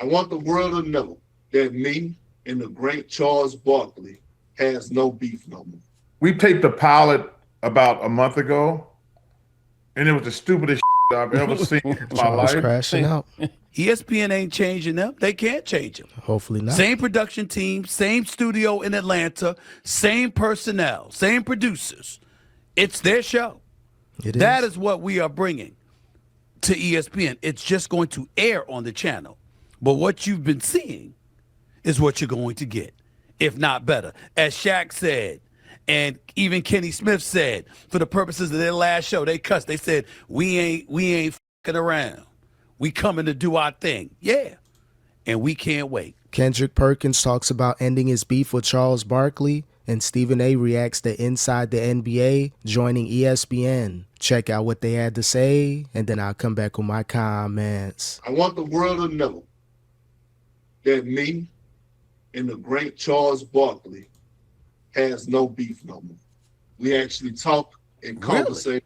I want the world to know that me and the great Charles Barkley has no beef no more. We taped the pilot about a month ago, and it was the stupidest I've ever seen in my Charles life. crashing out. ESPN ain't changing them. They can't change them. Hopefully not. Same production team, same studio in Atlanta, same personnel, same producers. It's their show. That is what we are bringing to ESPN. It's just going to air on the channel. But what you've been seeing is what you're going to get, if not better. As Shaq said, and even Kenny Smith said, for the purposes of their last show, they cussed. They said, we ain't fucking around. We coming to do our thing. Yeah. And we can't wait. Kendrick Perkins talks about ending his beef with Charles Barkley, and Stephen A reacts to Inside the NBA joining ESPN. Check out what they had to say, and then I'll come back with my comments. I want the world to know that me and the great Charles Barkley has no beef no more. We actually talk and conversate.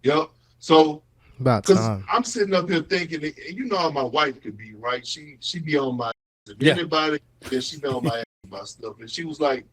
Really? Yep. So, because I'm sitting up here thinking, and you know how my wife could be, right? She be on my ass. If anybody, then she be on my ass about stuff. And she was like,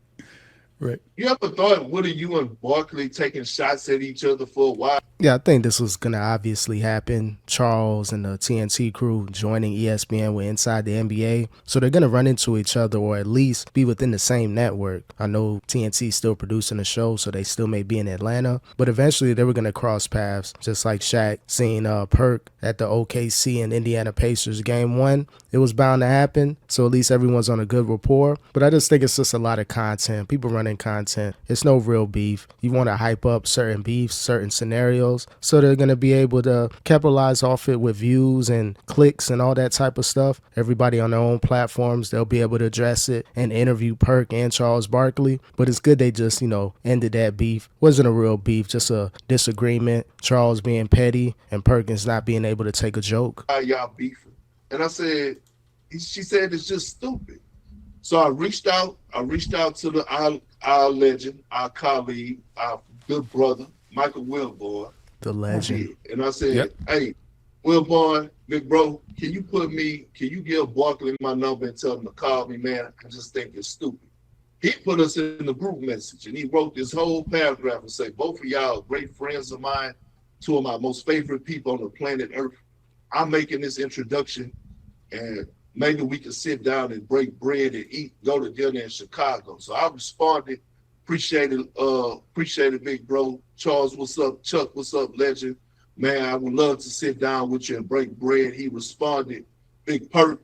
right. You ever thought, what are you and Barkley taking shots at each other for a while? Yeah, I think this was going to obviously happen. Charles and the TNT crew joining ESPN with Inside the NBA. So they're going to run into each other, or at least be within the same network. I know TNT is still producing the show, so they still may be in Atlanta. But eventually they were going to cross paths, just like Shaq seeing Perk at the OKC and Indiana Pacers game 1. It was bound to happen, so at least everyone's on a good rapport. But I just think it's just a lot of content. People running content. It's no real beef. You want to hype up certain beefs, certain scenarios, so they're going to be able to capitalize off it with views and clicks and all that type of stuff. Everybody on their own platforms, they'll be able to address it and interview Perk and Charles Barkley. But it's good they just, ended that beef. Wasn't a real beef, just a disagreement. Charles being petty and Perkins not being able to take a joke. Y'all beefing. And I said, she said it's just stupid. So I reached out to our legend, our colleague, our good brother, Michael Wilbon. The legend. And I said, Hey, Wilbon, big bro, can you give Barkley my number and tell him to call me, man? I just think it's stupid. He put us in the group message and he wrote this whole paragraph and said, both of y'all are great friends of mine, two of my most favorite people on the planet Earth. I'm making this introduction and maybe we can sit down and break bread and eat, go to dinner in Chicago. So I responded, appreciate it, big bro. Charles, what's up? Chuck, what's up, legend? Man, I would love to sit down with you and break bread. He responded, Big Perk,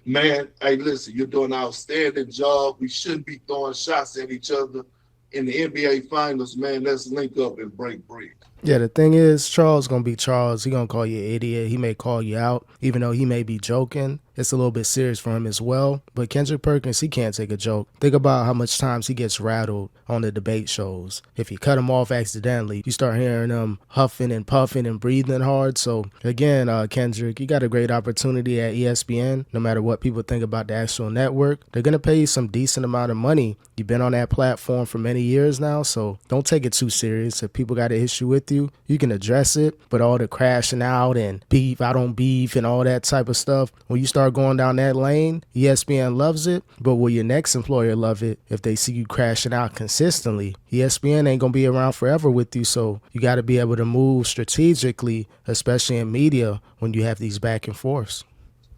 man, hey, listen, you're doing an outstanding job. We shouldn't be throwing shots at each other in the NBA Finals, man. Let's link up and break bread. Yeah, the thing is, Charles going to be Charles. He going to call you an idiot. He may call you out, even though he may be joking. It's a little bit serious for him as well. But Kendrick Perkins, he can't take a joke. Think about how much times he gets rattled on the debate shows. If you cut him off accidentally, you start hearing him huffing and puffing and breathing hard. So, again, Kendrick, you got a great opportunity at ESPN. No matter what people think about the actual network, they're going to pay you some decent amount of money. You've been on that platform for many years now, so don't take it too serious. If people got an issue with you, you can address it. But all the crashing out and beef, I don't beef, and all that type of stuff, when you start going down that lane, ESPN loves it, but will your next employer love it if they see you crashing out consistently? ESPN ain't gonna be around forever with you, so you got to be able to move strategically, especially in media when you have these back and forths.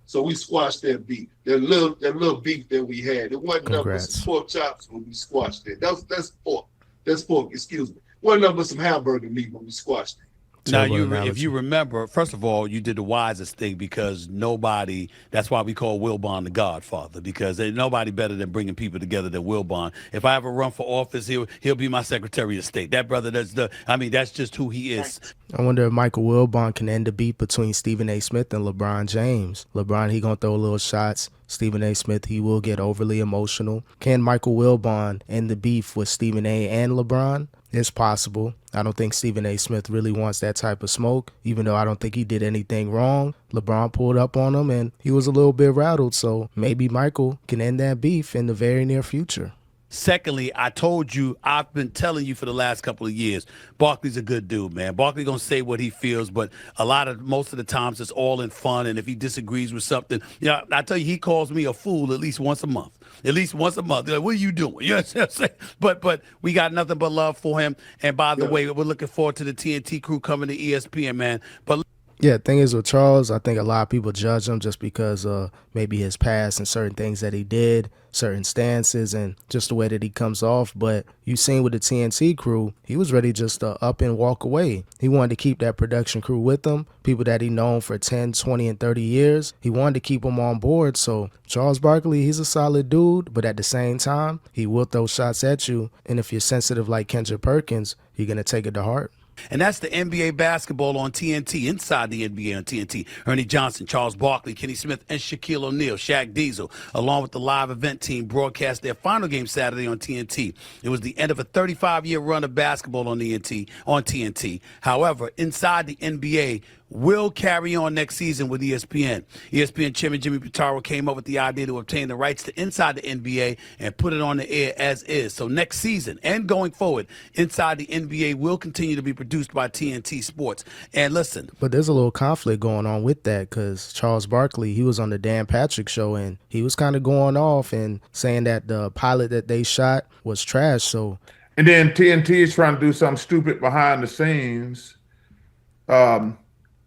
So we squashed that beef, that little beef that we had. It wasn't nothing but some pork chops when we squashed it. That's pork. That's pork. Excuse me. Wasn't nothing but some hamburger meat when we squashed it. Now, if you remember, first of all, you did the wisest thing because that's why we call Wilbon the Godfather, because there's nobody better than bringing people together than Wilbon. If I ever run for office, he'll be my Secretary of State. That brother, that's just who he is. I wonder if Michael Wilbon can end the beef between Stephen A. Smith and LeBron James. LeBron, he gonna throw little shots. Stephen A. Smith, he will get overly emotional. Can Michael Wilbon end the beef with Stephen A. and LeBron? It's possible. I don't think Stephen A. Smith really wants that type of smoke, even though I don't think he did anything wrong. LeBron pulled up on him and he was a little bit rattled, so maybe Michael can end that beef in the very near future. Secondly, I told you, I've been telling you for the last couple of years, Barkley's a good dude, man. Barkley gonna say what he feels, but most of the times it's all in fun. And if he disagrees with something, I tell you, he calls me a fool at least once a month. At least once a month. They're like, what are you doing? You know what I'm saying? But we got nothing but love for him. And by the way, we're looking forward to the TNT crew coming to ESPN, man. But yeah, thing is with Charles, I think a lot of people judge him just because maybe his past and certain things that he did, certain stances, and just the way that he comes off. But you seen with the TNT crew, he was ready just to up and walk away. He wanted to keep that production crew with him, people that he known for 10, 20, and 30 years. He wanted to keep them on board. So Charles Barkley, he's a solid dude, but at the same time, he will throw shots at you. And if you're sensitive like Kendrick Perkins, you're going to take it to heart. And that's the NBA basketball on TNT, inside the NBA on TNT. Ernie Johnson, Charles Barkley, Kenny Smith, and Shaquille O'Neal, Shaq Diesel, along with the live event team, broadcast their final game Saturday on TNT. It was the end of a 35-year run of basketball on TNT. However, inside the NBA will carry on next season with ESPN. ESPN chairman Jimmy Pitaro came up with the idea to obtain the rights to Inside the NBA and put it on the air as is. So next season and going forward, Inside the NBA will continue to be produced by TNT Sports. And listen. But there's a little conflict going on with that because Charles Barkley, he was on the Dan Patrick show and he was kind of going off and saying that the pilot that they shot was trash. So, and then TNT is trying to do something stupid behind the scenes.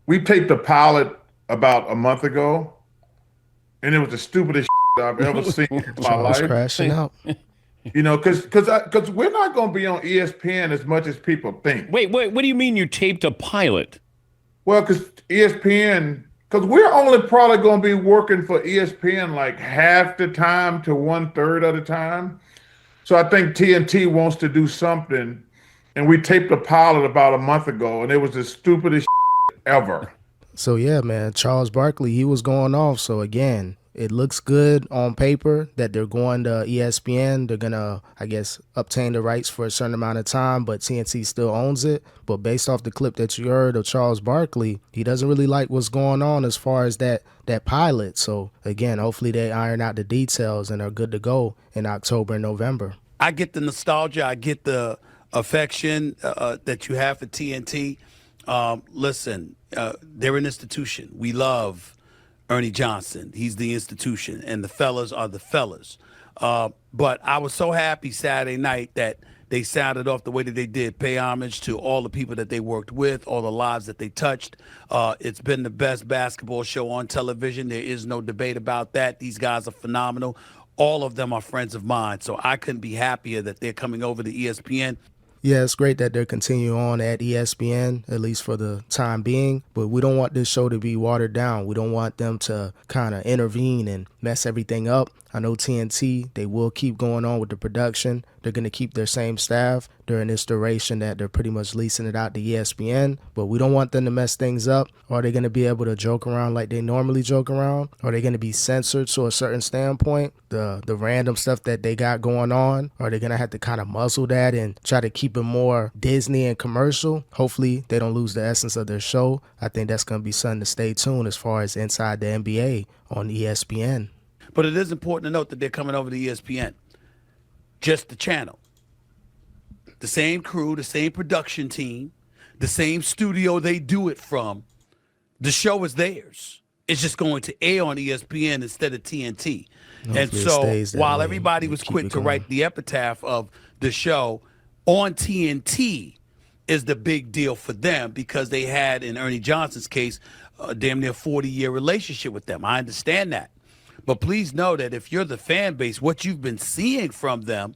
We taped a pilot about a month ago, and it was the stupidest I've ever seen in my life. Crashing out. You know, because we're not going to be on ESPN as much as people think. Wait, what do you mean you taped a pilot? Well, because ESPN, because we're only probably going to be working for ESPN like half the time to 1/3 of the time. So I think TNT wants to do something, and we taped a pilot about a month ago, and it was the stupidest ever. So yeah, man, Charles Barkley, he was going off. So again, it looks good on paper that they're going to ESPN. They're gonna, I guess, obtain the rights for a certain amount of time, but TNT still owns it. But based off the clip that you heard of Charles Barkley, he doesn't really like what's going on as far as that pilot. So again, hopefully they iron out the details and are good to go in October and November. I get the nostalgia, I get the affection that you have for TNT. Listen, they're an institution. We love Ernie Johnson. He's the institution, and the fellas are the fellas. But I was so happy Saturday night that they sounded off the way that they did, pay homage to all the people that they worked with, all the lives that they touched. It's been the best basketball show on television. There is no debate about that. These guys are phenomenal. All of them are friends of mine, so I couldn't be happier that they're coming over to ESPN. Yeah, it's great that they're continuing on at ESPN, at least for the time being. But we don't want this show to be watered down. We don't want them to kind of intervene and mess everything up. I know TNT, they will keep going on with the production. They're going to keep their same staff during this duration that they're pretty much leasing it out to ESPN. But we don't want them to mess things up. Are they going to be able to joke around like they normally joke around? Are they going to be censored to a certain standpoint? The random stuff that they got going on? Are they going to have to kind of muzzle that and try to keep it more Disney and commercial? Hopefully they don't lose the essence of their show. I think that's going to be something to stay tuned as far as Inside the NBA on ESPN. But it is important to note that they're coming over to ESPN. Just the channel. The same crew, the same production team, the same studio they do it from. The show is theirs. It's just going to air on ESPN instead of TNT. And so while everybody was quick to write the epitaph of the show, on TNT is the big deal for them because they had, in Ernie Johnson's case, a damn near 40-year relationship with them. I understand that. But please know that if you're the fan base, what you've been seeing from them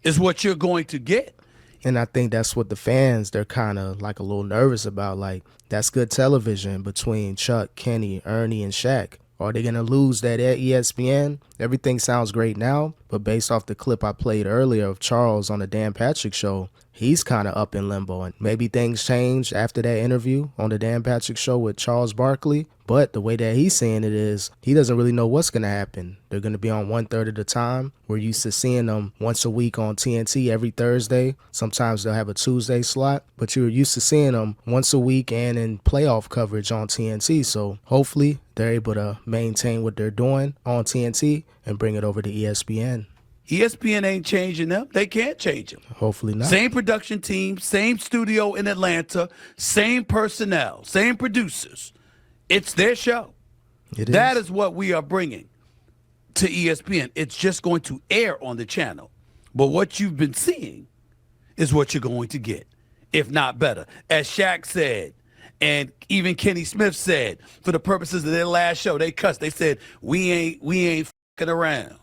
is what you're going to get. And I think that's what the fans, they're kind of like a little nervous about. Like, that's good television between Chuck, Kenny, Ernie, and Shaq. Are they going to lose that at ESPN? Everything sounds great now, but based off the clip I played earlier of Charles on the Dan Patrick show, he's kind of up in limbo. And maybe things change after that interview on the Dan Patrick show with Charles Barkley. But the way that he's saying it is, he doesn't really know what's going to happen. They're going to be on 1/3 of the time. We're used to seeing them once a week on TNT every Thursday. Sometimes they'll have a Tuesday slot, but you're used to seeing them once a week and in playoff coverage on TNT. So hopefully they're able to maintain what they're doing on TNT and bring it over to ESPN. ESPN ain't changing them. They can't change them. Hopefully not. Same production team, same studio in Atlanta, same personnel, same producers. It's their show. That is what we are bringing to ESPN. It's just going to air on the channel. But what you've been seeing is what you're going to get, if not better. As Shaq said, and even Kenny Smith said, for the purposes of their last show, they cussed. They said, we ain't fucking around.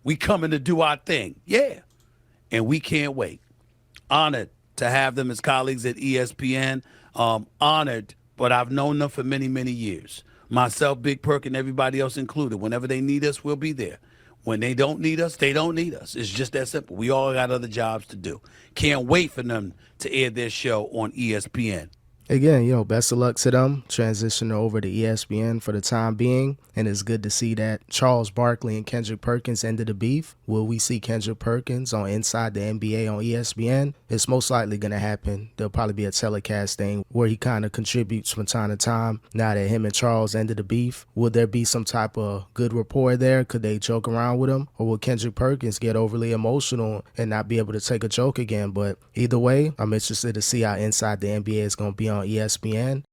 We coming to do our thing. Yeah. And we can't wait. Honored to have them as colleagues at ESPN. Honored, but I've known them for many, many years. Myself, Big Perk, and everybody else included. Whenever they need us, we'll be there. When they don't need us, they don't need us. It's just that simple. We all got other jobs to do. Can't wait for them to air their show on ESPN. Again, best of luck to them transitioning over to ESPN for the time being. And it's good to see that Charles Barkley and Kendrick Perkins ended the beef. Will we see Kendrick Perkins on Inside the NBA on ESPN? It's most likely going to happen. There'll probably be a telecast thing where he kind of contributes from time to time. Now that him and Charles ended the beef, will there be some type of good rapport there? Could they joke around with him? Or will Kendrick Perkins get overly emotional and not be able to take a joke again? But either way, I'm interested to see how Inside the NBA is going to be on ESPN.